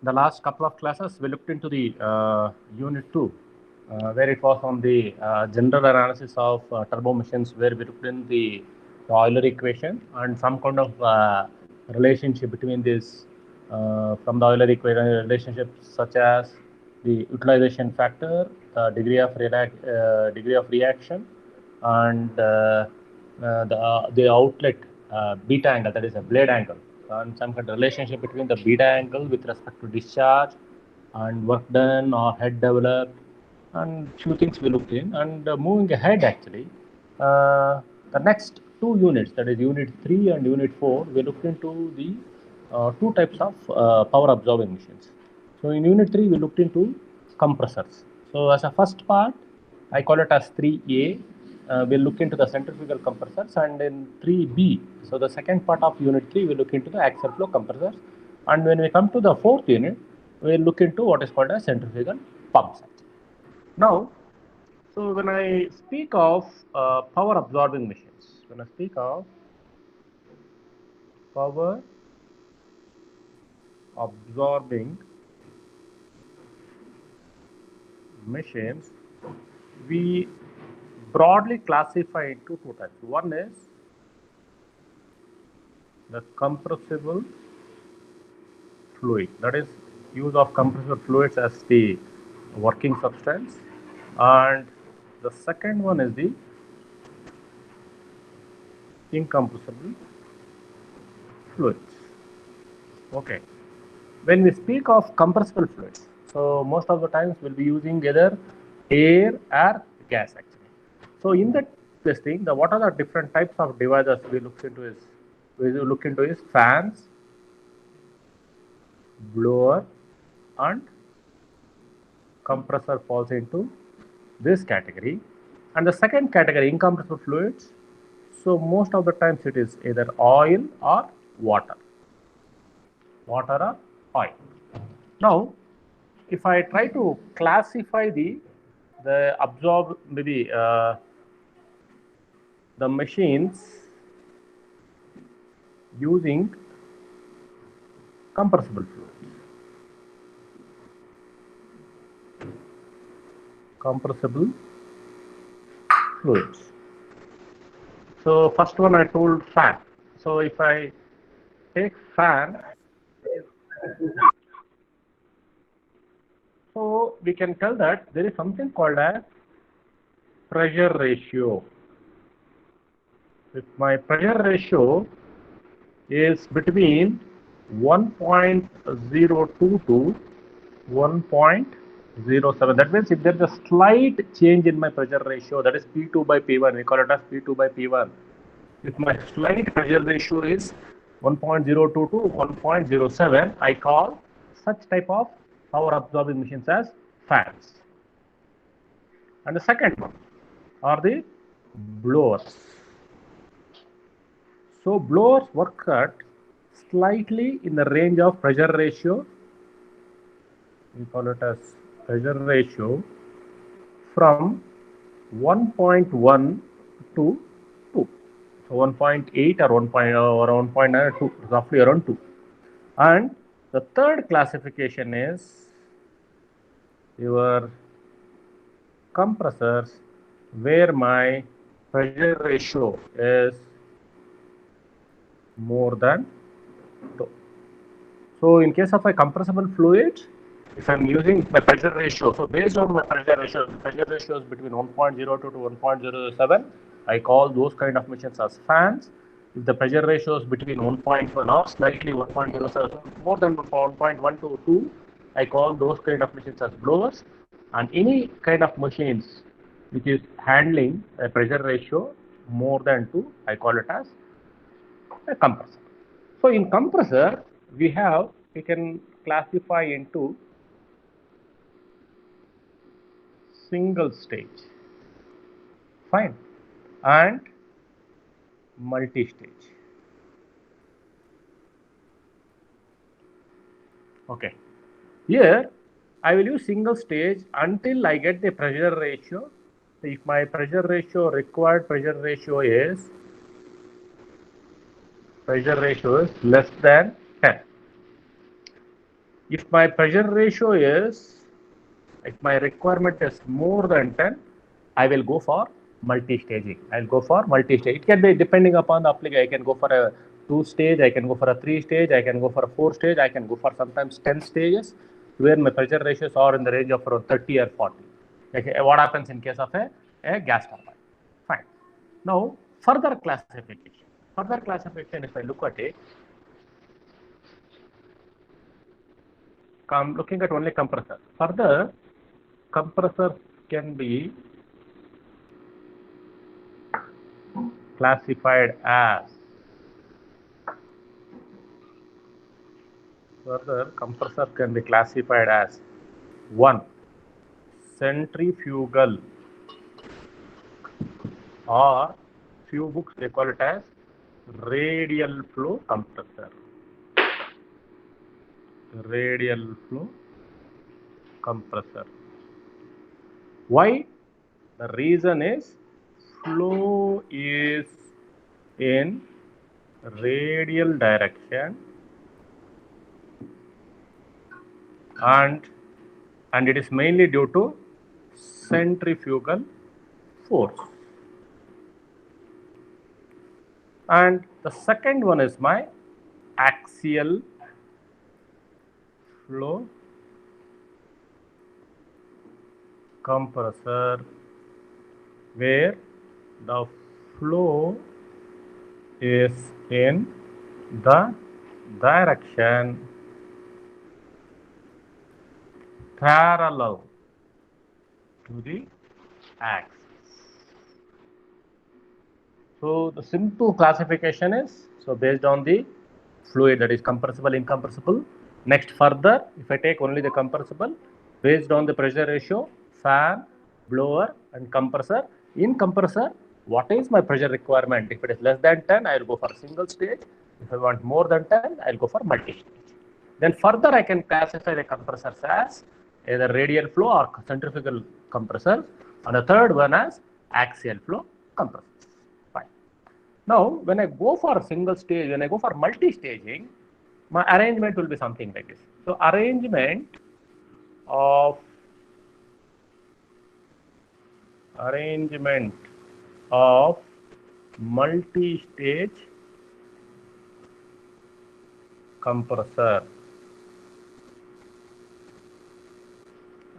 The last couple of classes we looked into the unit 2 where it was on the general analysis of turbo machines, where we looked in the Euler equation and some kind of relationship between this from the Euler equation relationships such as the utilization factor, degree of reaction, and the outlet beta angle, that is a blade angle, and some kind of relationship between the beta angle with respect to discharge and work done or head developed, and few things we looked in. And moving ahead, actually, the next two units, that is unit 3 and unit 4, we looked into the two types of power absorbing machines. So in unit 3 we looked into compressors. So as a first part, I call it as 3A. We'll look into the centrifugal compressors, and in 3B, so the second part of unit 3, we look into the axial flow compressors, and when we come to the fourth unit, we'll look into what is called as centrifugal pumps. Now, so when I speak of power absorbing machines, when I speak of power absorbing machines, we broadly classify into two types. One is the compressible fluid, that is use of compressible fluids as the working substance, and the second one is the incompressible fluids. Okay, when we speak of compressible fluids, so most of the times we'll be using either air or gas actually. So in that testing, what are the different types of devices we look into is fans, blower, and compressor falls into this category. And the second category, incompressible fluids, so most of the times it is either oil or water or oil. Now, if I try to classify the absorb maybe the machines using compressible fluids. Compressible fluids. So first one I told fan. So if I take fan, so we can tell that there is something called as pressure ratio. If my pressure ratio is between 1.02 to 1.07, that means if there is a slight change in my pressure ratio, that is P2 by P1, we call it as P2 by P1. If my slight pressure ratio is 1.02 to 1.07, I call such type of power absorbing machines as fans. And the second one are the blowers. So blowers work at slightly in the range of pressure ratio, we call it as pressure ratio, from 1.1 to 2. So 1.8 or 1.9 to roughly around 2. And the third classification is your compressors, where my pressure ratio is more than 2. So in case of a compressible fluid, if I'm using my pressure ratio, so based on my pressure ratio is between 1.02 to 1.07, I call those kind of machines as fans. If the pressure ratio is between 1.1 or slightly 1.07, more than 1.1 to 2, I call those kind of machines as blowers. And any kind of machines which is handling a pressure ratio more than 2, I call it as a compressor. So in compressor, we can classify into single stage, fine, and multi-stage. Okay, here I will use single stage until I get the pressure ratio. If my required pressure ratio is less than 10. If my pressure ratio is, if my requirement is more than 10, I will go for multi-staging. I'll go for multi-stage. It can be depending upon the application. I can go for a 2-stage, I can go for a 3-stage, I can go for a 4-stage, I can go for sometimes 10 stages, where my pressure ratios are in the range of around 30 or 40. Okay, what happens in case of a gas turbine? Fine. Now, further classification. Further classification, if I look at it, I'm looking at only compressor. Further, compressors can be classified as, one, centrifugal, or few books they call it as radial flow compressor. Radial flow compressor. Why? The reason is flow is in radial direction, and it is mainly due to centrifugal force. And the second one is my axial flow compressor, where the flow is in the direction parallel to the axis. So the simple classification is, so based on the fluid, that is compressible, incompressible. Next, further, if I take only the compressible, based on the pressure ratio, fan, blower and compressor. In compressor, what is my pressure requirement? If it is less than 10, I will go for single stage. If I want more than 10, I will go for multi-stage. Then further, I can classify the compressors as either radial flow or centrifugal compressors, and the third one as axial flow compressors. Fine. Now, when I go for single stage, when I go for multi-staging, my arrangement will be something like this. So, arrangement of multi-stage compressor.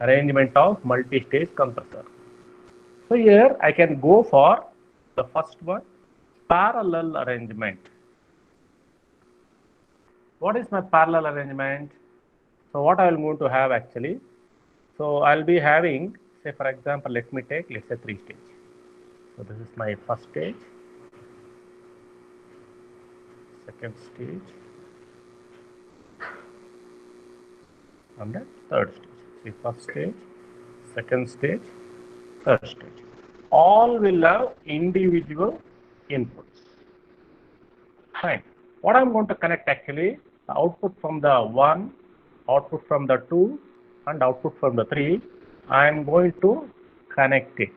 Arrangement of multi-stage compressor. So here I can go for the first one, parallel arrangement. What is my parallel arrangement? So what I am going to have actually, so I'll be having, say for example, let's say 3 stage. So this is my first stage, second stage, and the third stage. See, first stage, second stage, third stage. All will have individual inputs. Fine. What I'm going to connect actually, the output from the 1, output from the 2, and output from the 3, I am going to connect it.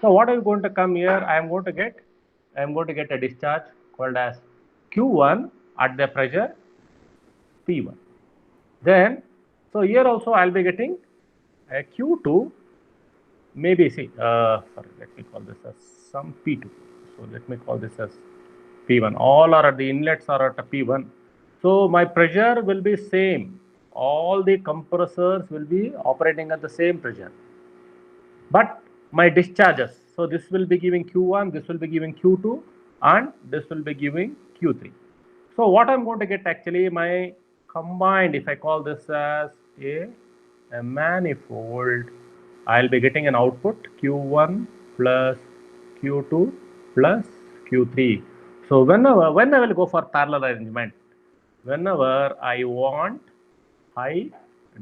So what is going to come here? I am going to get a discharge called as Q1 at the pressure P1. Then, so here also I will be getting a Q2, maybe see, sorry, let me call this as some P2. So let me call this as P1. All are at the inlets are at P1. So my pressure will be same. All the compressors will be operating at the same pressure. But my discharges, so this will be giving Q1, this will be giving Q2, and this will be giving Q3. So what I'm going to get actually, my combined, if I call this as a manifold, I'll be getting an output Q1 plus Q2 plus Q3. So when I will go for parallel arrangement, whenever I want high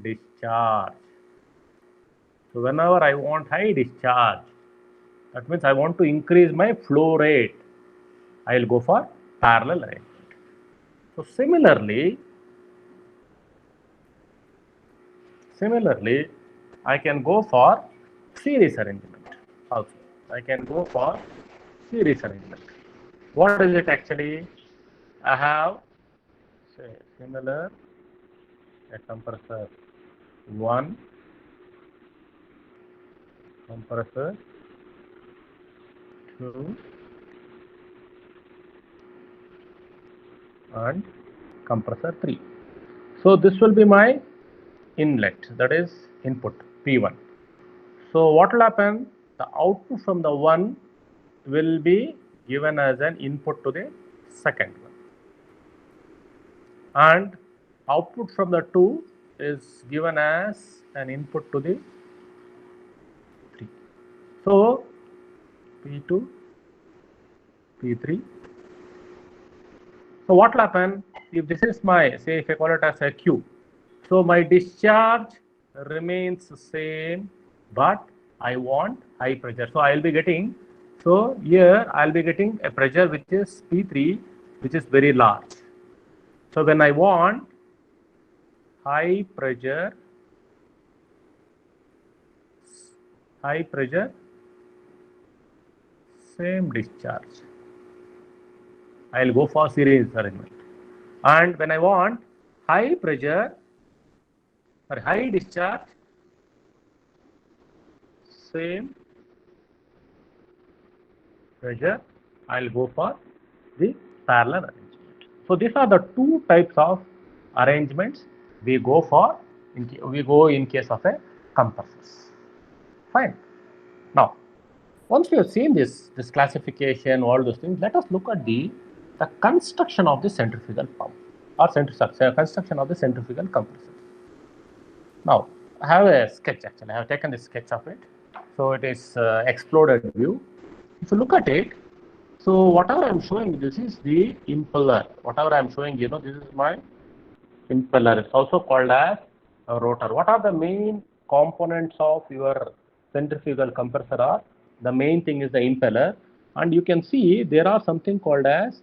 discharge. So whenever I want high discharge, that means I want to increase my flow rate, I will go for parallel arrangement. So similarly, I can go for series arrangement also. I can go for series arrangement. What is it actually? I have say similar, a compressor 1, compressor 2, and compressor 3. So this will be my inlet, that is input P1. So what will happen? The output from the 1 will be given as an input to the second one, and output from the 2 is given as an input to the 3. So P2, P3. So what will happen if this is my, say if I call it as a Q, so my discharge remains the same, but I want high pressure. So I will be getting, so here I will be getting a pressure which is P3, which is very large. So when I want high pressure, same discharge, I will go for series arrangement. And when I want high pressure or high discharge, same pressure, I will go for the parallel arrangement. So these are the two types of arrangements we go for. We go in case of a compressors. Fine. Now, once we have seen this classification, all those things, let us look at the construction of the centrifugal pump or construction of the centrifugal compressor. Now, I have a sketch actually. I have taken the sketch of it. So it is exploded view. If you look at it, so whatever I am showing, this is the impeller. Whatever I am showing, this is my impeller. It's also called as a rotor. What are the main components of your centrifugal compressor? Are the main thing is the impeller, and you can see there are something called as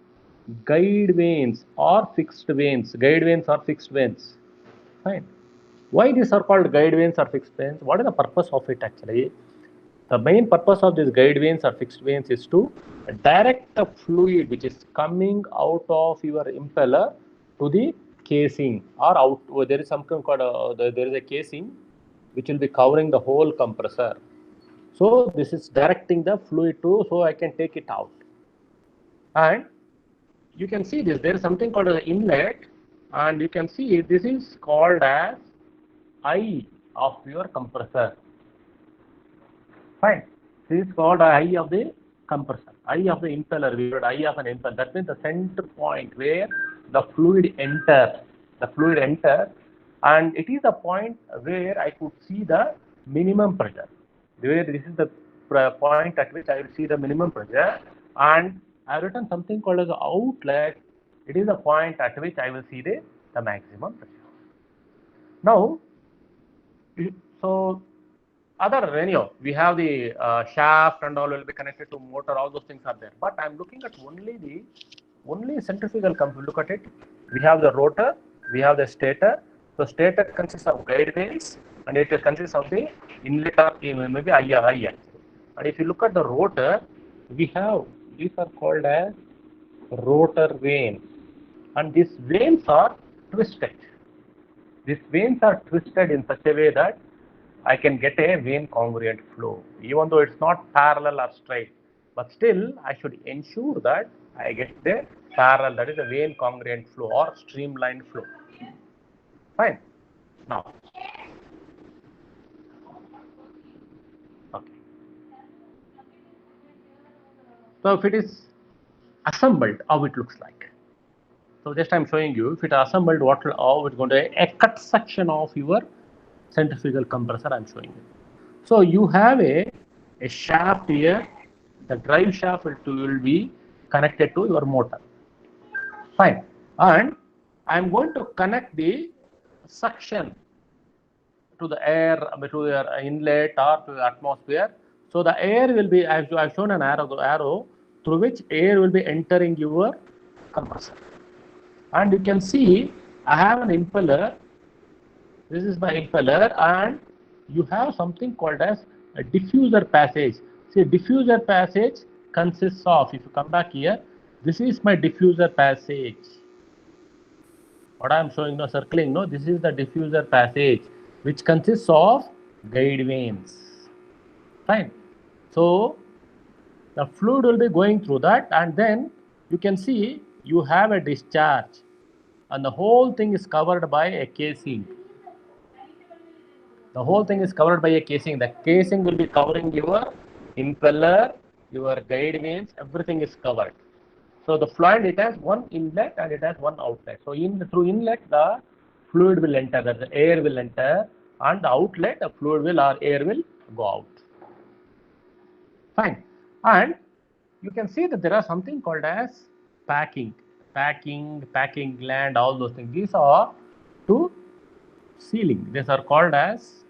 guide vanes or fixed vanes. Guide vanes or fixed vanes. Fine. Why these are called guide vanes or fixed vanes? What is the purpose of it actually? The main purpose of these guide vanes or fixed vanes is to direct the fluid which is coming out of your impeller to the casing or out. There is something called there is a casing which will be covering the whole compressor. So this is directing the fluid to, so I can take it out. And you can see this, there is something called an inlet, and you can see this is called as eye of your compressor. Fine. This is called eye of the compressor, eye of the impeller. We got eye of an impeller. That means the center point where the fluid enters. The fluid enters, and it is the point where I could see the minimum pressure. Where this is the point at which I will see the minimum pressure, and I have written something called as outlet. It is the point at which I will see the maximum pressure. Now, so other anyhow, we have the shaft and all will be connected to motor. All those things are there. But I am looking at only centrifugal pump. Look at it. We have the rotor. We have the stator. So stator consists of guide vanes, and it consists of the inlet or maybe eye. And if you look at the rotor, we have, these are called as rotor vanes, and these vanes are twisted. These vanes are twisted in such a way that I can get a vane congruent flow, even though it's not parallel or straight, but still I should ensure that I get the parallel, that is a vane congruent flow or streamlined flow. Fine. Now, okay. So if it is assembled, how it looks like. So just I'm showing you, if it is assembled, how it's going to be a cut section of your centrifugal compressor. I'm showing you. So you have a shaft here. The drive shaft will be connected to your motor. Fine. And I'm going to connect the suction to the air, to your inlet or to the atmosphere. So the air will be, I've shown an arrow through which air will be entering your compressor. And you can see I have an impeller. This is my impeller, and you have something called as a diffuser passage. See, diffuser passage consists of, if you come back here, this is my diffuser passage. What I am showing now, circling, no, this is the diffuser passage, which consists of guide vanes. Fine. So the fluid will be going through that, and then you can see you have a discharge, and the whole thing is covered by a casing. The whole thing is covered by a casing. The casing will be covering your impeller, your guide vanes, everything is covered. So the fluid, it has one inlet and it has one outlet. So through inlet, the fluid will enter, the air will enter, and the outlet, the fluid will or air will go out. Fine. And you can see that there are something called as packing gland, all those things. These are to sealing. These are called as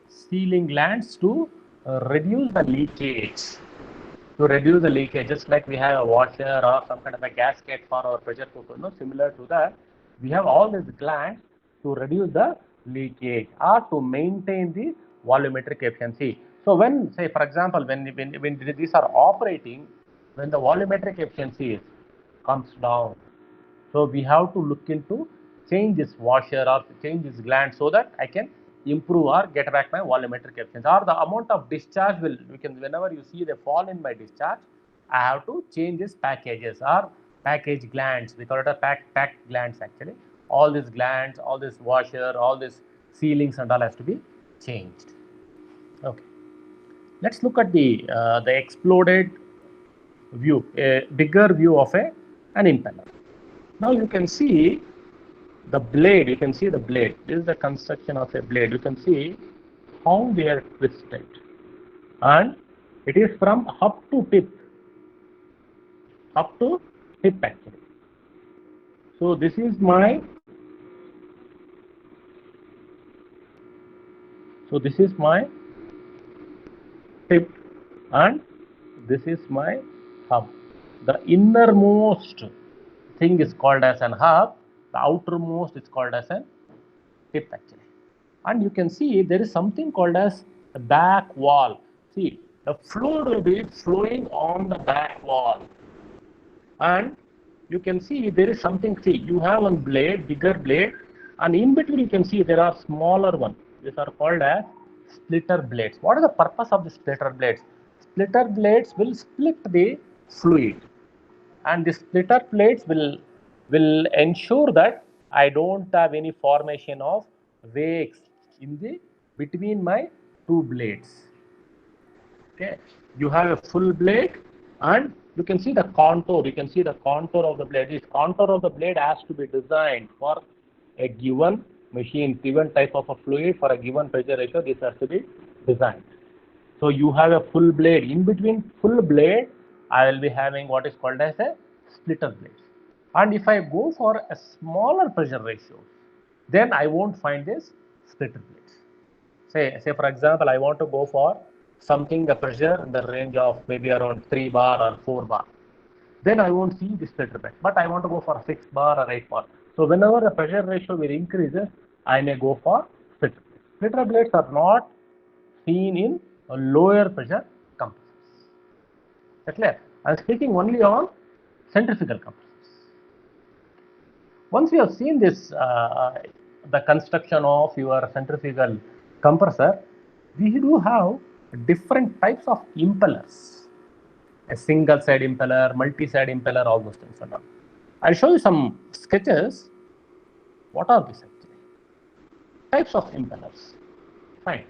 sealing glands to reduce the leakage. To reduce the leakage, just like we have a washer or some kind of a gasket for our pressure cooker, no? Similar to that, we have all these glands to reduce the leakage or to maintain the volumetric efficiency. So when, say for example, when these are operating, when the volumetric efficiency comes down, so we have to look into change this washer or change this gland so that I can improve or get back my volumetric efficiency, or the amount of discharge will, whenever you see the fall in my discharge, I have to change these packages or package glands. We call it a pack glands actually. All these glands, all this washer, all these sealings and all has to be changed. Okay. Let's look at the exploded view, a bigger view of an impeller. Now you can see the blade, this is the construction of a blade. You can see how they are twisted, and it is from hub to tip actually. So this is my tip and this is my hub. The innermost thing is called as an hub, the outermost is called as an tip actually. And you can see there is something called as the back wall. See, the fluid will be flowing on the back wall, and you can see there is something. See, you have one blade, bigger blade, and in between you can see there are smaller ones. These are called as splitter blades. What is the purpose of the splitter blades? Splitter blades will split the fluid, and the splitter plates will ensure that I don't have any formation of wakes in the between my two blades. Okay, you have a full blade, and you can see the contour. You can see the contour of the blade. This contour of the blade has to be designed for a given machine, given type of a fluid for a given pressure ratio. This has to be designed. So you have a full blade. In between full blade, I will be having what is called as a splitter blade. And if I go for a smaller pressure ratio, then I won't find this splitter blades. Say for example, I want to go for something a pressure in the range of maybe around 3 bar or 4 bar. Then I won't see the splitter blade. But I want to go for 6 bar or 8 bar. So whenever the pressure ratio will increases, I may go for splitter blades. Splitter blades are not seen in a lower pressure compressors. That's clear? I am speaking only on centrifugal compressors. Once we have seen this, the construction of your centrifugal compressor, we do have different types of impellers. A single side impeller, multi-side impeller, all those things. I'll show you some sketches. What are these actually? Types of impellers. Fine.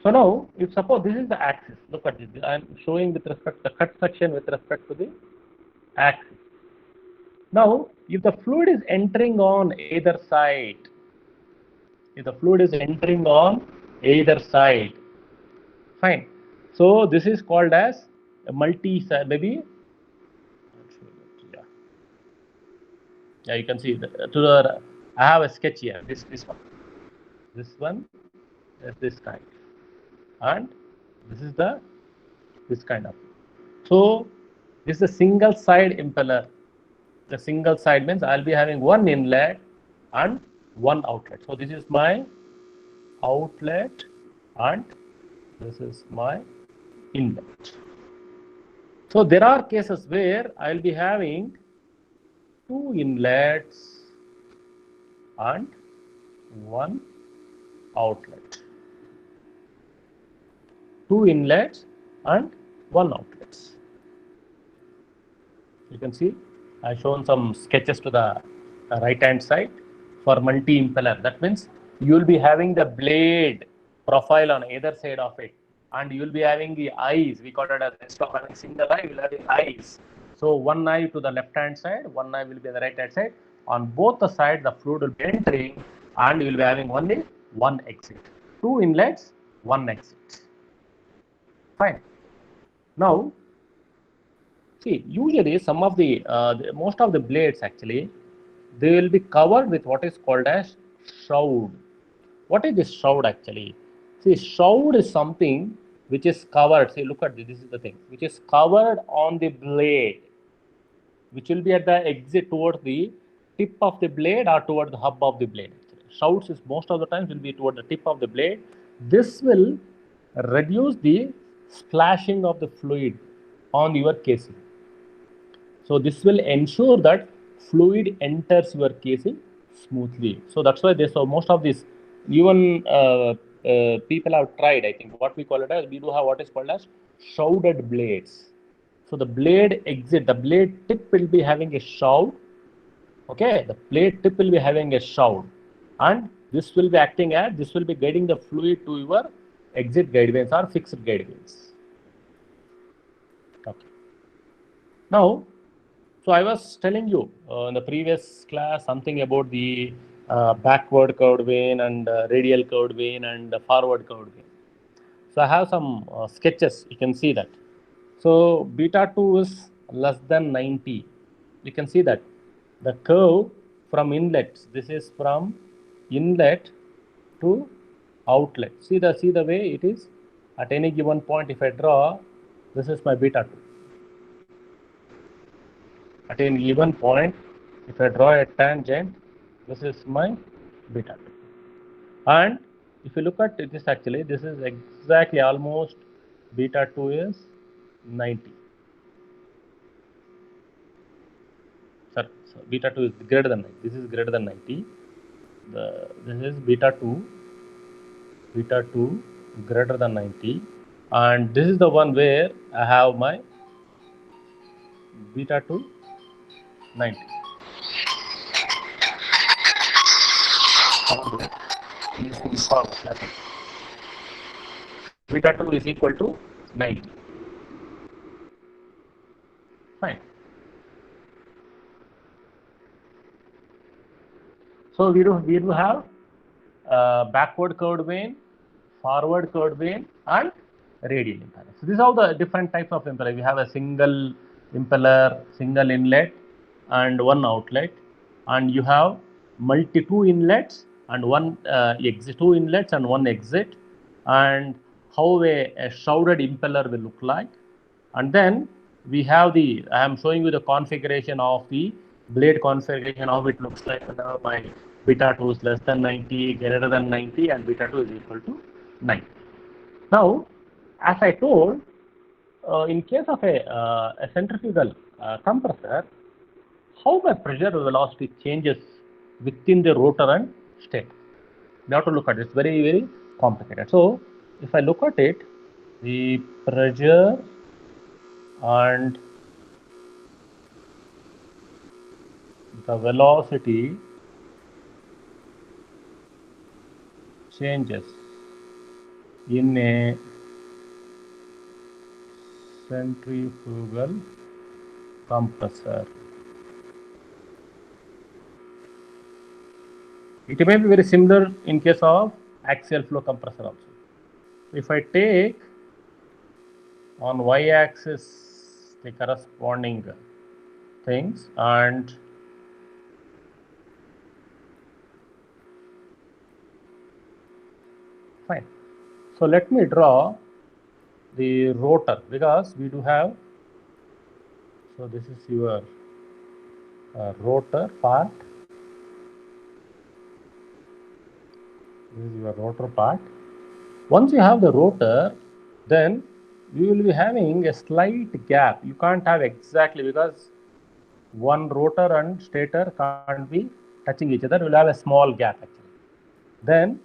So now, if suppose this is the axis, look at this. I am showing with respect to the cut section with respect to the axis. Now, if the fluid is entering on either side, fine. So this is called as a multi-side, maybe. Yeah, you can see I have a sketch here. This one is this kind, and this is this kind of. So this is a single side impeller. The single side means I'll be having one inlet and one outlet. So this is my outlet and this is my inlet. So there are cases where I'll be having 2 inlets and 1 outlet. 2 inlets and 1 outlets. You can see I've shown some sketches to the right hand side for multi-impeller. That means you will be having the blade profile on either side of it, and you will be having the eyes. We call it as, instead of having single eye, we will have the eyes. So one eye to the left hand side, one eye will be on the right hand side. On both the sides, the fluid will be entering, and you will be having only one exit. 2 inlets, 1 exit. Fine. Now, see, usually some of most of the blades actually, they will be covered with what is called as shroud. What is this shroud actually? See, shroud is something which is covered. See, look at this. This is the thing which is covered on the blade, which will be at the exit towards the tip of the blade or toward the hub of the blade. Shrouds is most of the times will be toward the tip of the blade. This will reduce the splashing of the fluid on your casing. So this will ensure that fluid enters your casing smoothly. So that's why most of these, even people have tried, I think what we call it as, we do have what is called as shrouded blades. So the blade exit, the blade tip will be having a shroud. Okay, the blade tip will be having a shroud, and this will be acting as, this will be guiding the fluid to your exit guide vanes or fixed guide vanes. Okay. Now, so I was telling you in the previous class something about the backward curved vane and radial curved vane and forward curved vane. So I have some sketches. You can see that. So beta 2 is less than 90. You can see that the curve from inlets. This is from inlet to outlet. See the way it is at any given point. If I draw, this is my beta 2. At any given point, if I draw a tangent, this is my beta 2. And if you look at this actually, this is exactly almost beta 2 is 90. So beta 2 is greater than 90. This is greater than 90. This is beta 2 greater than 90. And this is the one where I have my beta 2 90. Beta 2 is equal to 90. Fine. So we do have backward curved vane, forward curved vane, and radial impeller. So these are the different types of impeller. We have a single impeller, single inlet, and one outlet, and you have two inlets and one exit, 2 inlets and 1 exit, and how a shrouded impeller will look like. And then we have I am showing you the configuration of the blade configuration, how it looks like. My beta 2 is less than 90, greater than 90, and beta 2 is equal to 90. Now, as I told, in case of a centrifugal compressor, how the pressure velocity changes within the rotor and stator. We have to look at it. It's very, very complicated. So, if I look at it, the pressure and the velocity changes in a centrifugal compressor. It may be very similar in case of axial flow compressor also. If I take on y-axis the corresponding things, and fine. So let me draw the rotor, because we do have, so this is your rotor part. This is your rotor part. Once you have the rotor, then you will be having a slight gap. You can't have exactly, because one rotor and stator can't be touching each other. We'll have a small gap actually. Then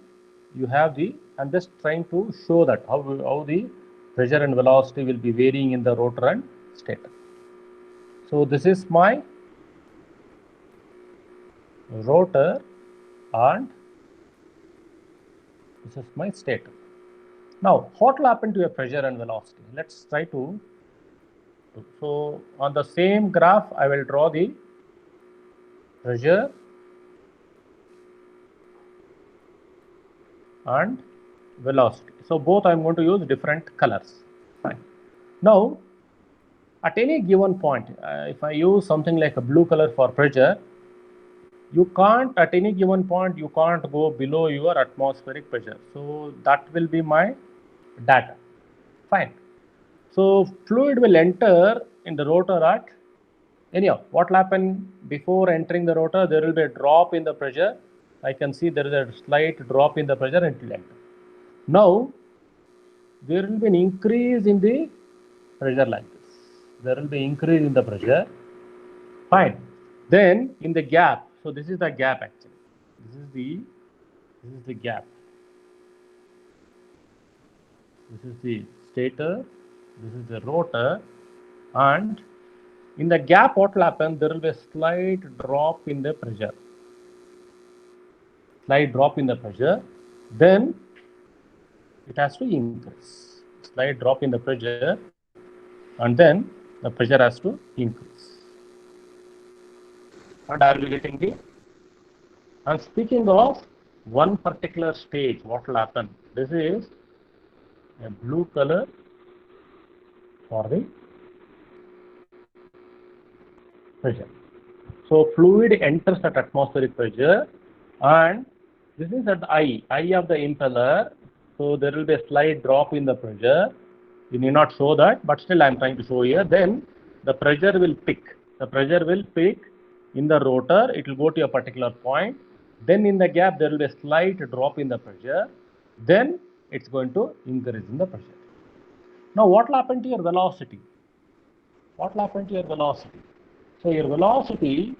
you have the, I'm just trying to show that how the pressure and velocity will be varying in the rotor and stator. So this is my rotor and this is my stator. Now, what will happen to your pressure and velocity? Let's try to. So, on the same graph, I will draw the pressure and velocity. So, both I am going to use different colors. Fine. Now, at any given point, if I use something like a blue color for pressure, you can't, at any given point, you can't go below your atmospheric pressure. So, that will be my data. Fine. So, fluid will enter in the rotor at, anyhow, what will happen before entering the rotor? There will be a drop in the pressure. I can see there is a slight drop in the pressure and it will enter. Now, there will be an increase in the pressure like this. There will be increase in the pressure. Fine. Then in the gap, so this is the gap actually. This is the gap. This is the stator. This is the rotor, and in the gap, what will happen? There will be a slight drop in the pressure. Slight drop in the pressure. Then it has to increase. Slight drop in the pressure, and then the pressure has to increase. And I will be getting the. And speaking of one particular stage, what will happen? This is a blue color for the pressure. So fluid enters at atmospheric pressure, and this is at the eye of the impeller. So there will be a slight drop in the pressure. You need not show that, but still I am trying to show here. Then the pressure will peak. The pressure will peak in the rotor. It will go to a particular point. Then in the gap there will be a slight drop in the pressure. Then it's going to increase in the pressure. Now what will happen to your velocity? What will happen to your velocity? So your velocity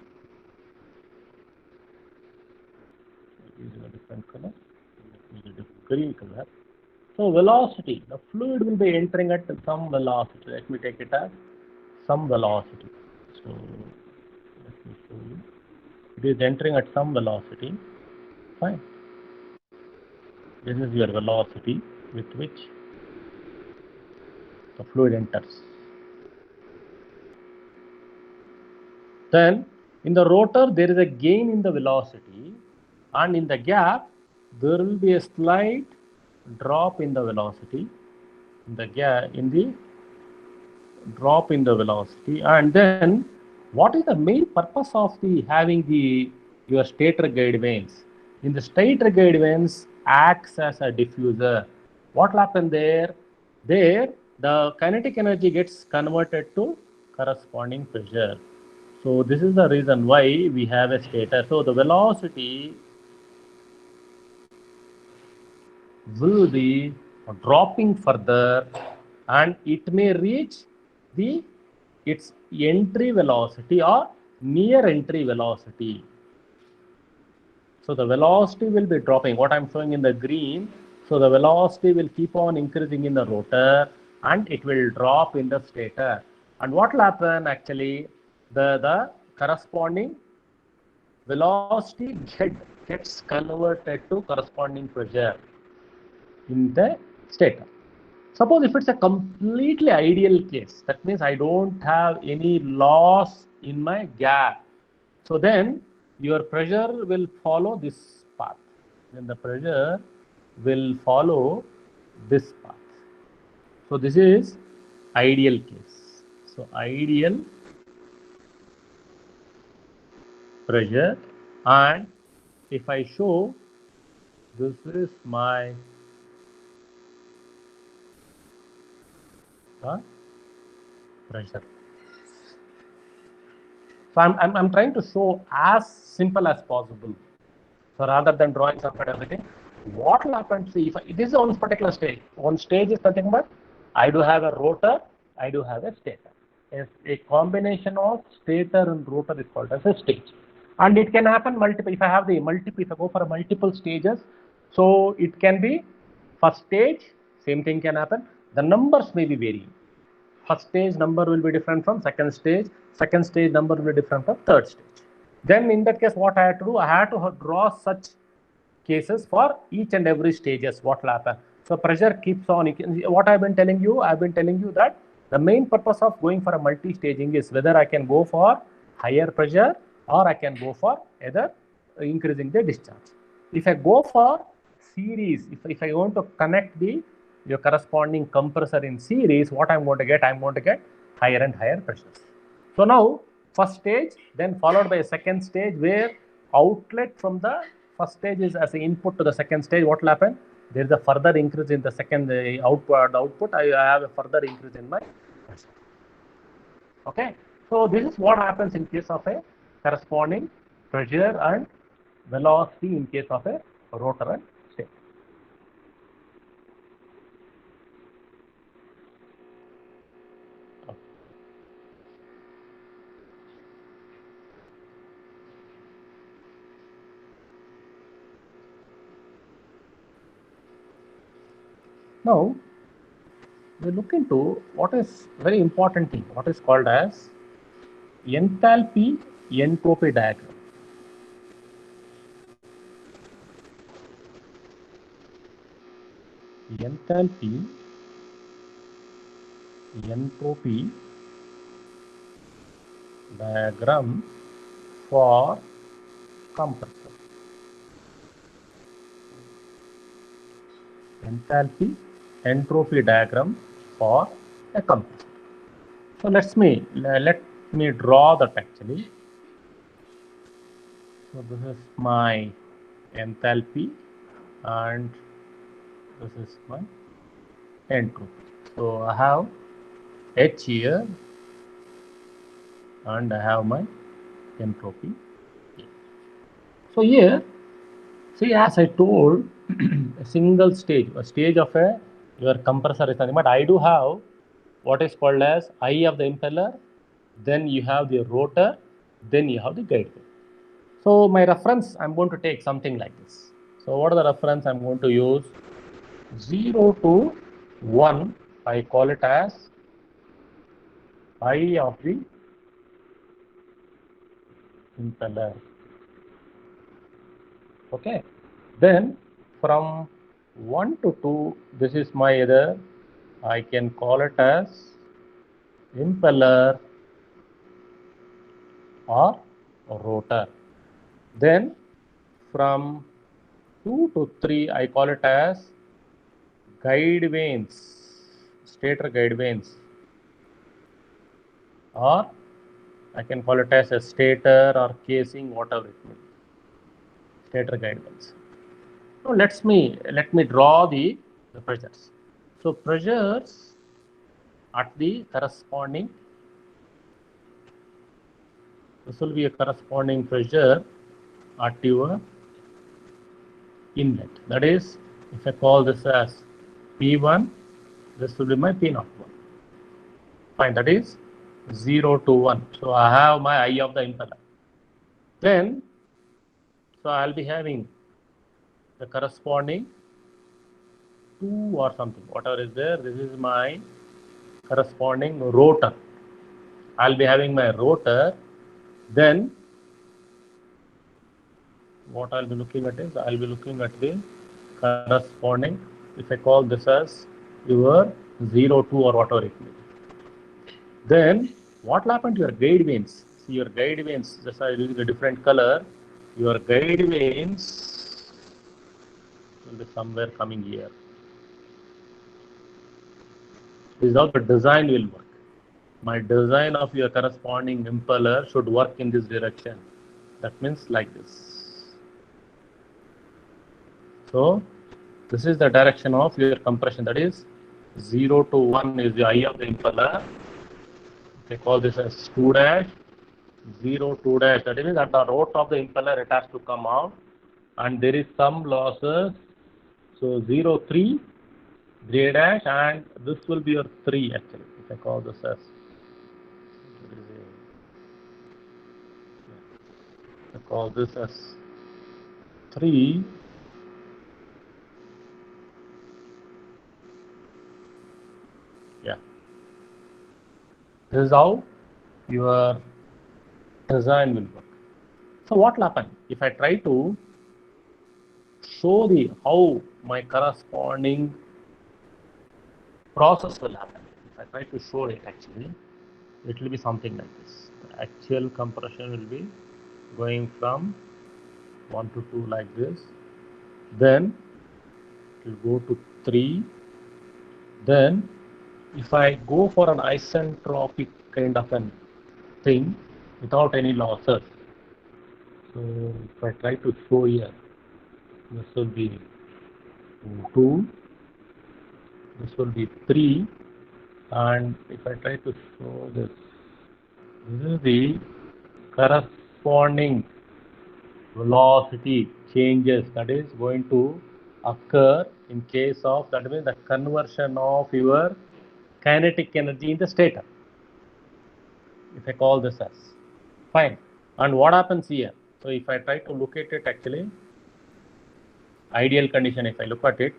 is a different color, is a green color. So velocity, the fluid will be entering at some velocity. Let me take it as some velocity. So let me show you. It is entering at some velocity. Fine. This is your velocity with which the fluid enters. Then in the rotor there is a gain in the velocity, and in the gap there will be a slight drop in the velocity. In the gap, in the drop in the velocity, and then what is the main purpose of the having the your stator guide vanes? In the stator guide vanes acts as a diffuser. What will happen there? There the kinetic energy gets converted to corresponding pressure. So this is the reason why we have a stator. So the velocity will be dropping further, and it may reach its entry velocity or near entry velocity. So the velocity will be dropping. What I'm showing in the green. So the velocity will keep on increasing in the rotor, and it will drop in the stator. And what will happen actually? The corresponding velocity gets converted to corresponding pressure in the stator. Suppose if it's a completely ideal case, that means I don't have any loss in my gap. So then your pressure will follow this path. Then the pressure will follow this path. So this is ideal case. So ideal pressure, and if I show this is my pressure. So I'm trying to show as simple as possible. So rather than drawing some and everything, what will happen? See, if this is on particular stage. One stage is nothing but I do have a rotor, I do have a stator. A combination of stator and rotor is called as a stage. And it can happen multiple. If I have the multiple, if I go for multiple stages, so it can be first stage, same thing can happen. The numbers may be varying. First stage number will be different from second stage number will be different from third stage. Then in that case, what I had to do, I had to draw such cases for each and every stages. What will happen? So pressure keeps on. What I've been telling you, that the main purpose of going for a multi-staging is whether I can go for higher pressure or I can go for either increasing the discharge. If I go for series, if I want to connect your corresponding compressor in series, what I'm going to get? I'm going to get higher and higher pressures. So now first stage, then followed by a second stage where outlet from the first stage is as an input to the second stage. What will happen? There is a further increase in the second output. I have a further increase in my pressure. Okay. So this is what happens in case of a corresponding pressure and velocity in case of a rotor and stator. Now we look into what is very important thing, what is called as enthalpy entropy diagram. Enthalpy entropy diagram for compressor. Enthalpy entropy diagram for a compressor. So let me draw that actually. So this is my enthalpy and this is my entropy. So I have H here and I have my entropy here. So here, see, as I told, a single stage, a stage of your compressor is nothing, but I do have what is called as eye of the impeller, then you have the rotor, then you have the guide wheel. So my reference, I'm going to take something like this. So what are the reference I'm going to use? 0 to 1, I call it as eye of the impeller. Okay. Then from 1 to 2, this is my either, I can call it as impeller or rotor. Then from 2 to 3, I call it as guide vanes, stator guide vanes, or I can call it as a stator or casing, whatever it may be, stator guide vanes. Now let me draw the pressures. So pressures at the corresponding, this will be a corresponding pressure at your inlet. That is, if I call this as P1, this will be my P01. Fine, that is 0 to 1. So I have my eye of the impeller. Then, so I'll be having the corresponding 2 or something, whatever is there. This is my corresponding rotor. I'll be having my rotor. Then, what I'll be looking at is, I'll be looking at the corresponding, if I call this as your 0, 2 or whatever it may be. Then, what will happen to your guide vanes? See, your guide vanes, just I using a different color, your guide vanes will be somewhere coming here. This is how the design will work. My design of your corresponding impeller should work in this direction. That means like this. So this is the direction of your compression. That is 0 to 1 is the eye of the impeller. They call this as 2 dash. 0 2 dash. That means at the root of the impeller it has to come out, and there is some losses. So 0 3 3 dash, and this will be your 3 actually. If I call this as I call this as 3. Yeah. This is how your design will work. So what will happen if I try to show the how my corresponding process will happen? If I try to show it, actually, it will be something like this. The actual compression will be going from 1 to 2 like this. Then it will go to 3. Then if I go for an isentropic kind of an thing without any losses, so if I try to show here, this will be 2, this will be 3, and if I try to show this, this is the corresponding velocity changes that is going to occur in case of, that means the conversion of your kinetic energy in the stator, if I call this as. Fine. And what happens here? So if I try to look at it, actually, ideal condition, if I look at it,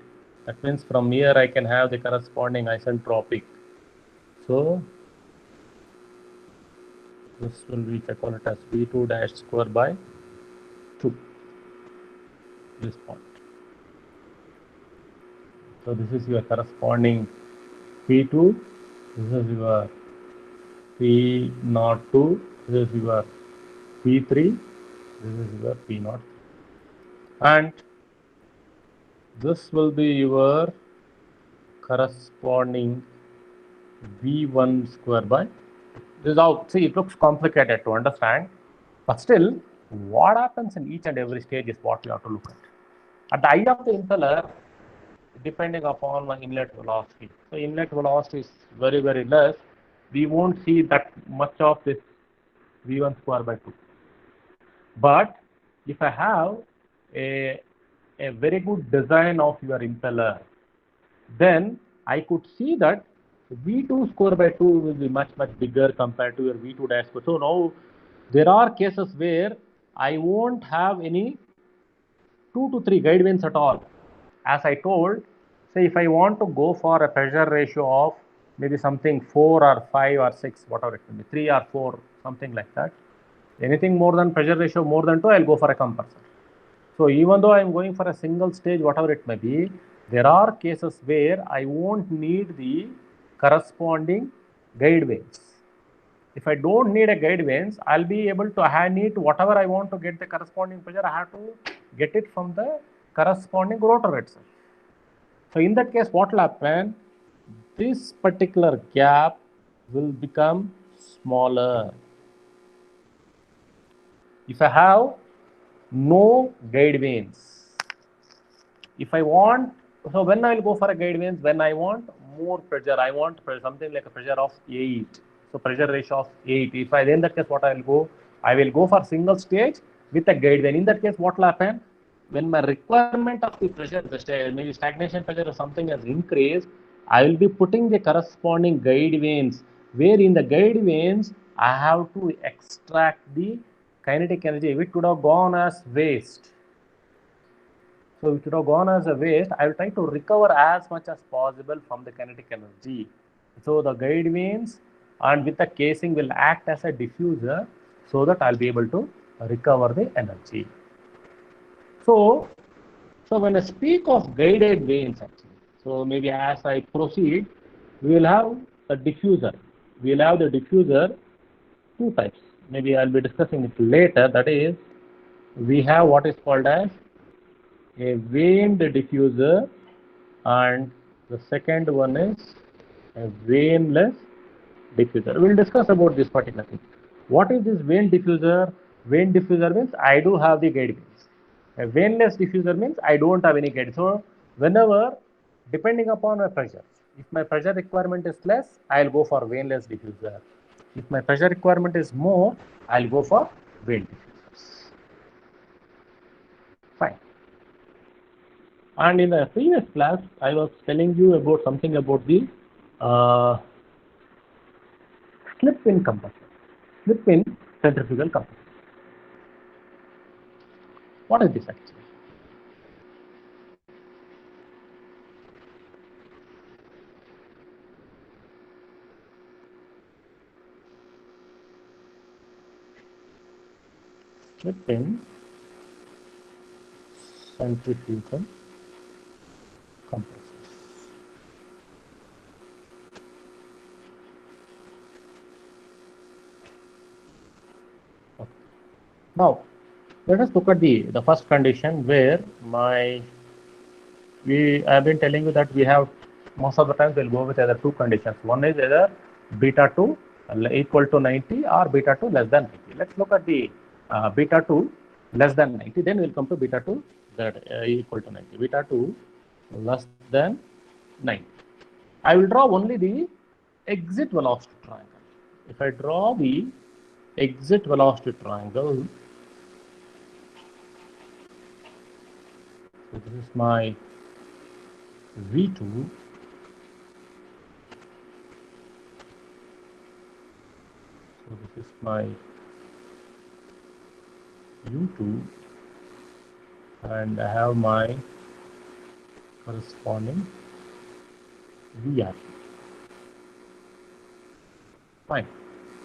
that means from here I can have the corresponding isentropic. So this will be, if I call it as V2 dash square by 2, this point. So this is your corresponding P2, this is your P02, this is your P3, this is your P0, and this will be your corresponding V1 square by. This is how, see, it looks complicated to understand, but still, what happens in each and every stage is what we have to look at. At the eye of the impeller, depending upon my inlet velocity. So inlet velocity is very, very less. We won't see that much of this V1 square by 2. But if I have a very good design of your impeller, then I could see that V2 square by 2 will be much, much bigger compared to your V2 dash square. So now there are cases where I won't have any 2 to 3 guide vanes at all. As I told, say if I want to go for a pressure ratio of maybe something 4 or 5 or 6, whatever it may be, 3 or 4, something like that. Anything more than pressure ratio more than 2, I'll go for a compressor. So even though I'm going for a single stage, whatever it may be, there are cases where I won't need the corresponding guide vanes. If I don't need a guide vanes, I'll be able to, I need whatever I want to get the corresponding pressure, I have to get it from the corresponding rotor itself. So in that case, what will happen? This particular gap will become smaller. If I have no guide vanes, if I want, so when I will go for a guide vanes, when I want more pressure, I want something like a pressure of 8. So pressure ratio of 8. If I, in that case, what I will go? I will go for single stage with a guide vane. In that case, what will happen? When my requirement of the pressure, maybe stagnation pressure or something has increased, I will be putting the corresponding guide vanes, where in the guide vanes, I have to extract the kinetic energy, which could have gone as waste. So it would have gone as a waste. I will try to recover as much as possible from the kinetic energy. So the guide vanes and with the casing will act as a diffuser, so that I'll be able to recover the energy. So when I speak of guided vanes, actually, so maybe as I proceed, we will have a diffuser. We will have the diffuser 2 types. Maybe I'll be discussing it later. That is, we have what is called as a vaned diffuser, and the second one is a vaneless diffuser. We'll discuss about this particular thing. What is this vane diffuser? Vane diffuser means I do have the guide vanes. A vaneless diffuser means I don't have any guide. So whenever, depending upon my pressure, if my pressure requirement is less, I'll go for vaneless diffuser. If my pressure requirement is more, I'll go for vane diffusers. Fine. And in the previous class, I was telling you about something about the slip-in compressor, slip-in centrifugal compressor. What is this actually? Slip in centrifugal compressors. Okay. Now, let us look at the first condition where I've been telling you that we have most of the time we'll go with either two conditions. One is either beta 2 equal to 90 or beta 2 less than 90. Let's look at the beta 2 less than 90, then we'll come to beta 2 that equal to 90. Beta 2 less than 90. I will draw only the exit velocity triangle. If I draw the exit velocity triangle, so this is my V2, so this is my U2, and I have my corresponding VR. Fine.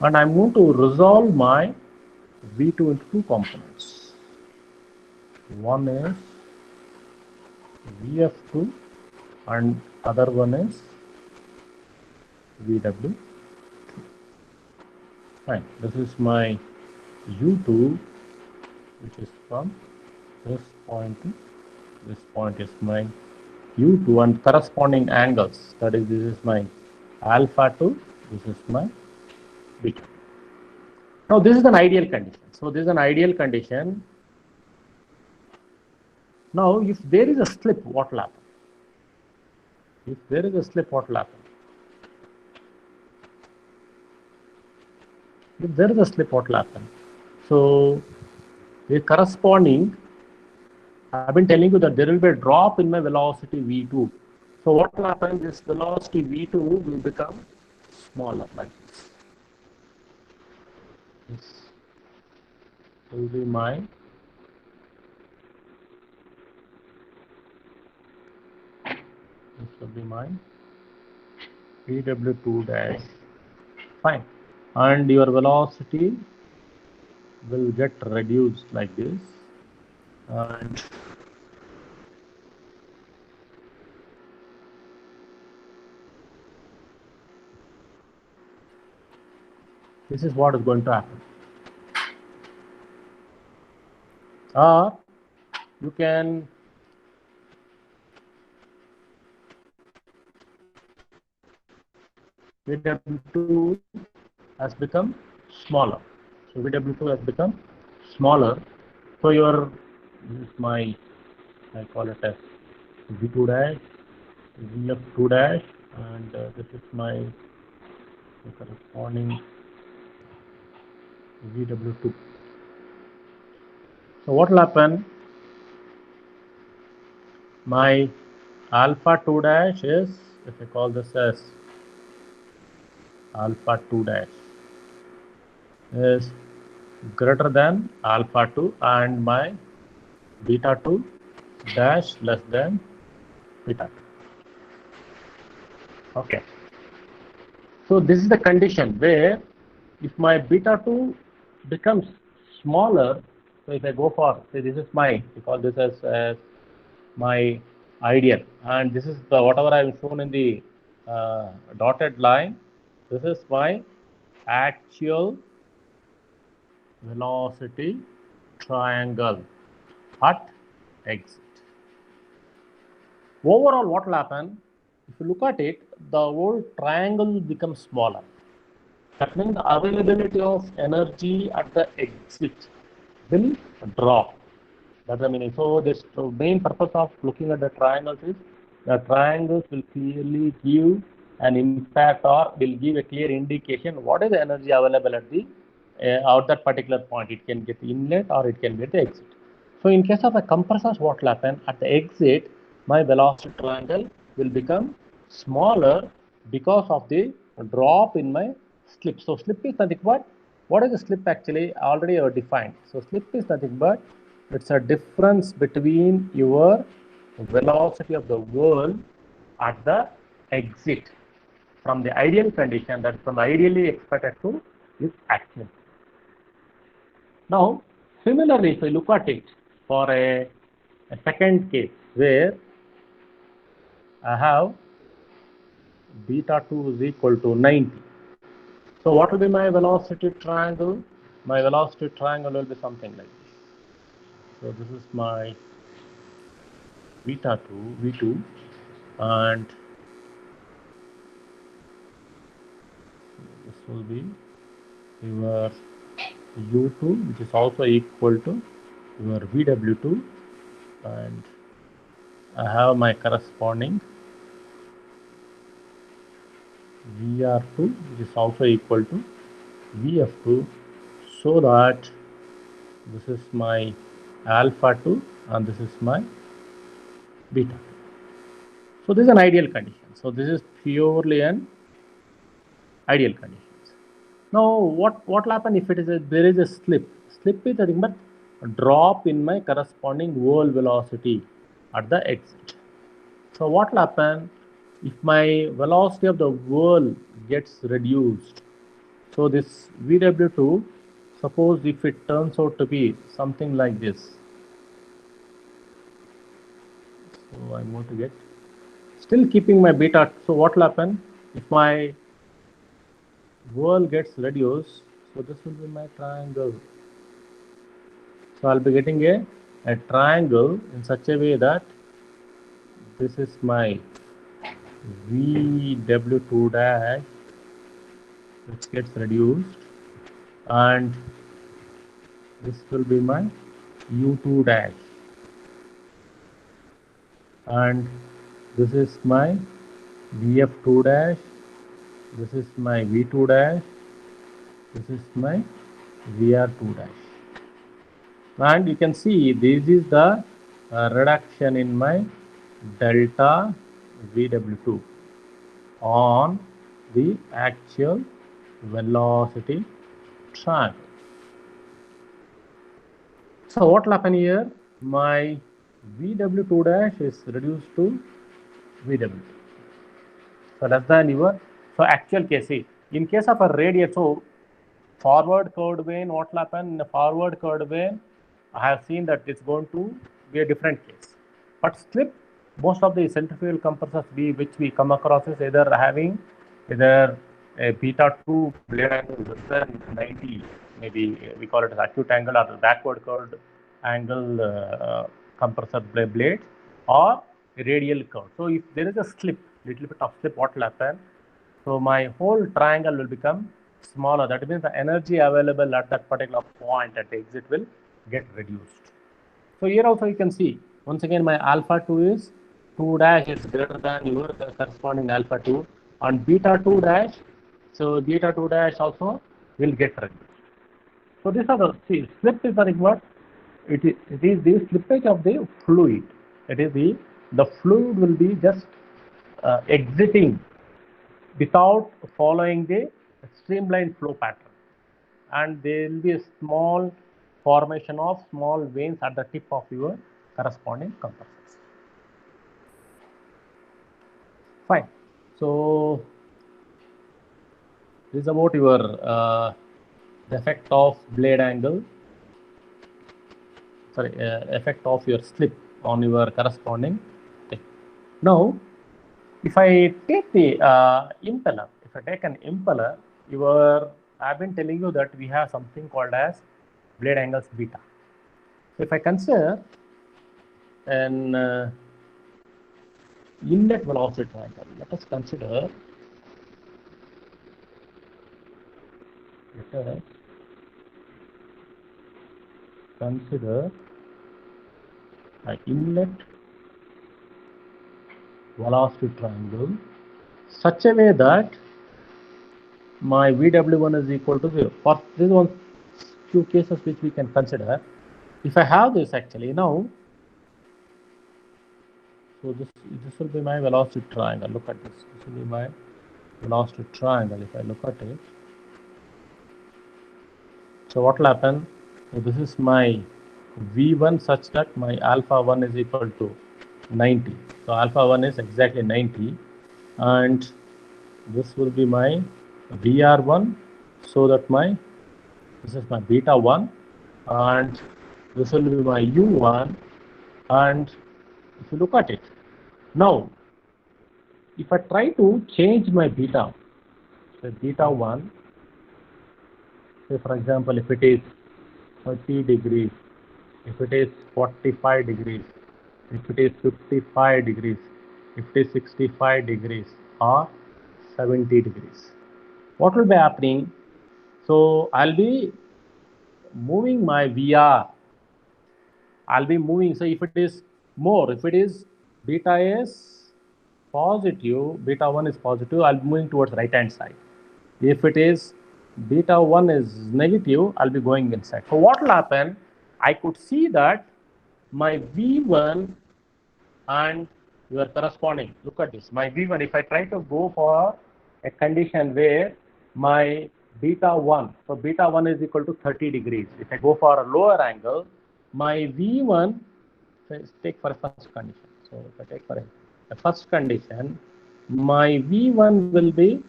And I'm going to resolve my V2 into two components. One is VF2 and other one is VW2. Fine. This is my U2, which is from this point to this point is my U2, and corresponding angles, that is, this is my alpha 2, this is my beta. Now this is an ideal condition. So this is an ideal condition. Now if there is a slip, what will happen? If there is a slip, what will happen? If there is a slip, what will happen? So the corresponding, I've been telling you that there will be a drop in my velocity V2. So what will happen? This velocity V2 will become smaller like this. This will be my VW2 dash. Fine. And your velocity will get reduced like this. And this is what is going to happen. Or you can VW2 has become smaller. So VW2 has become smaller. So this is my, I call it as V2 dash, VF2 dash, and this is my corresponding VW2. So what will happen? My alpha 2 dash is, if I call this as alpha 2 dash, is greater than alpha 2, and my beta 2 dash less than beta 2. Okay. So this is the condition where if my beta 2 becomes smaller, so if I go for, say this is my, we call this as my ideal, and this is the whatever I have shown in the dotted line, this is my actual velocity triangle at exit. Overall, what will happen? If you look at it, the whole triangle will become smaller. That means the availability of energy at the exit will drop. That's the meaning. So this main purpose of looking at the triangles is the triangles will clearly give an impact or will give a clear indication what is the energy available at the at that particular point. It can get the inlet or it can get the exit. So in case of a compressor, what will happen? At the exit, my velocity triangle will become smaller because of the drop in my slip. So slip is nothing but, what is the slip actually? Already I have defined. So slip is nothing but It's a difference between your velocity of the whirl at the exit from the ideal condition, that from ideally expected to is actual. Now, similarly, if we look at it for a second case where I have beta 2 is equal to 90. So what will be my velocity triangle? My velocity triangle will be something like this. So this is my beta 2, V2, and this will be your U2, which is also equal to your VW2, and I have my corresponding VR2, which is also equal to VF2, so that this is my alpha 2 and this is my beta 2. So this is an ideal condition. So this is purely an ideal condition. Now what will happen if there is a slip? Slip is nothing but a drop in my corresponding whirl velocity at the exit. So what will happen if my velocity of the whirl gets reduced? So this VW2, suppose if it turns out to be something like this. So I'm going to get, still keeping my beta. So what will happen if my whirl gets reduced? So this will be my triangle. So I'll be getting a triangle in such a way that this is my VW2 dash, which gets reduced, and this will be my U2 dash, and this is my VF2 dash, this is my V2 dash, this is my VR2 dash. And you can see this is the reduction in my delta VW2 on the actual velocity triangle. So what will happen here? My VW2 dash is reduced to VW2. So less than your, so actual case, in case of a radial, so forward curved vane, what will happen in the forward curved vane? I have seen that it's going to be a different case. But slip, most of the centrifugal compressors which we come across is either having either a beta 2 blade angle less than 90, maybe we call it as acute angle, or the backward curved angle compressor blade, or radial curve. So if there is a slip, little bit of slip, what will happen? So my whole triangle will become smaller. That means the energy available at that particular point at the exit will get reduced. So here also you can see, once again my alpha 2 is 2 dash is greater than your corresponding alpha 2, and beta 2 dash, so beta 2 dash also will get reduced. So these are the, see, slip is nothing but it is the slippage of the fluid. It is the fluid will be just exiting without following the streamlined flow pattern, and there will be a small formation of small veins at the tip of your corresponding compressors. Fine. So this is about your the effect of blade angle, sorry, effect of your slip on your corresponding thing. Now if I take the impeller, if I take an impeller, I've been telling you that we have something called as blade angles beta. So if I consider an inlet velocity triangle, let us consider an inlet velocity triangle such a way that my VW1 is equal to 0. For this one, few cases which we can consider. If I have this actually now, so this will be my velocity triangle. Look at this. This will be my velocity triangle. If I look at it, so what will happen? So this is my V1 such that my alpha 1 is equal to 90. So alpha 1 is exactly 90, and this will be my VR1, so that this is my beta 1, and this will be my U1. And if you look at it now, if I try to change my beta, say beta 1, say for example, if it is 30 degrees, if it is 45 degrees, if it is 55 degrees, if it is 65 degrees, or 70 degrees, what will be happening? So I'll be moving my VR. I'll be moving. So if it is more, if it is beta is positive, beta 1 is positive, I'll be moving towards right hand side. If it is beta 1 is negative, I'll be going inside. So what will happen? I could see that my V1 and your corresponding, look at this, my V1, if I try to go for a condition where my beta 1, so beta 1 is equal to 30 degrees. If I go for a lower angle, my V1, let's take for a first condition. So if I take for a first condition, my V1 will be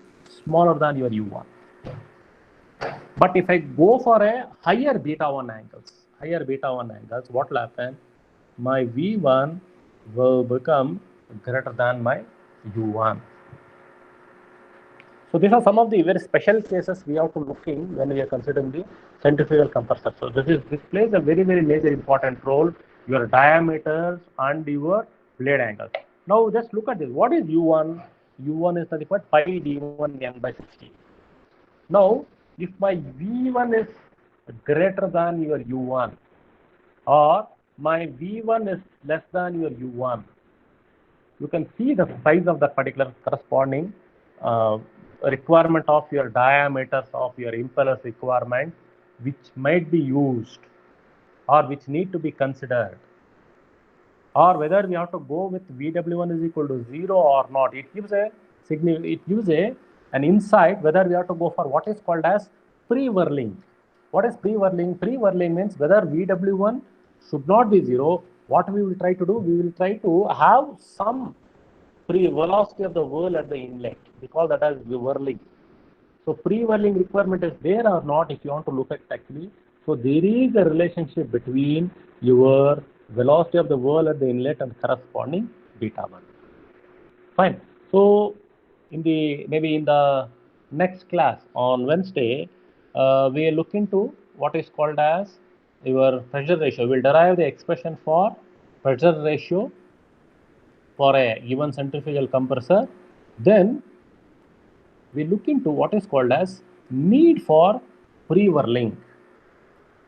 smaller than your U1. But if I go for a higher beta 1 angles, what will happen? My V1 will become greater than my U1. So these are some of the very special cases we have to look in when we are considering the centrifugal compressor. So this plays a very major important role, your diameters and your blade angles. Now just look at this. What is U1? U1 is nothing but pi d1 n by 60. Now if my V1 is greater than your U1, or my V1 is less than your U1, you can see the size of that particular corresponding requirement of your diameters of your impellers requirement, which might be used or which need to be considered, or whether we have to go with VW1 is equal to 0 or not. It gives an insight whether we have to go for what is called as pre-whirling. What is pre-whirling? Pre-whirling means whether VW1 should not be 0. What we will try to do? We will try to have some velocity of the whirl at the inlet. We call that as whirling. So pre-whirling requirement is there or not, if you want to look at actually. So there is a relationship between your velocity of the whirl at the inlet and corresponding beta 1. Fine. So maybe in the next class on Wednesday, we look into what is called as your pressure ratio. We'll derive the expression for pressure ratio for a given centrifugal compressor. Then we look into what is called as need for pre-whirling,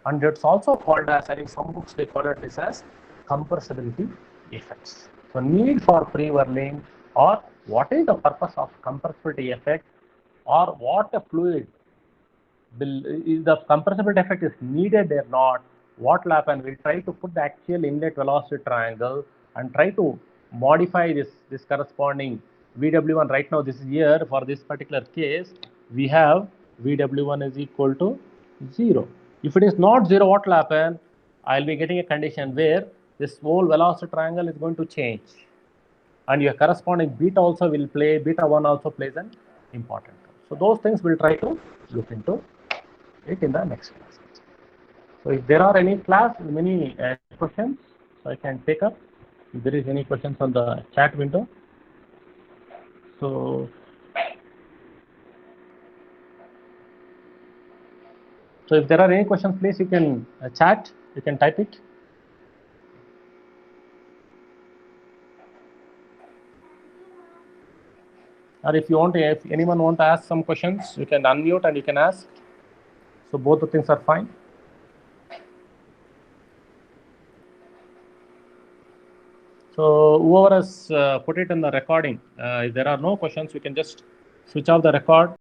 and it's also called as, I think some books they call it as compressibility effects. So need for pre-whirling, or what is the purpose of compressibility effect, or what a fluid is the compressibility effect is needed or not. What will happen? We'll try to put the actual inlet velocity triangle and try to modify this corresponding VW1. Right now, this is here for this particular case, we have VW1 is equal to 0. If it is not 0, what will happen? I'll be getting a condition where this whole velocity triangle is going to change, and your corresponding beta also will play, beta 1 also plays an important role. So those things we'll try to look into it in the next class. So if there are any questions, so I can take up. If there is any questions on the chat window. So if there are any questions, please you can chat, you can type it. Or if anyone want to ask some questions, you can unmute and you can ask. So both the things are fine. So whoever has put it in the recording, if there are no questions, you can just switch off the record.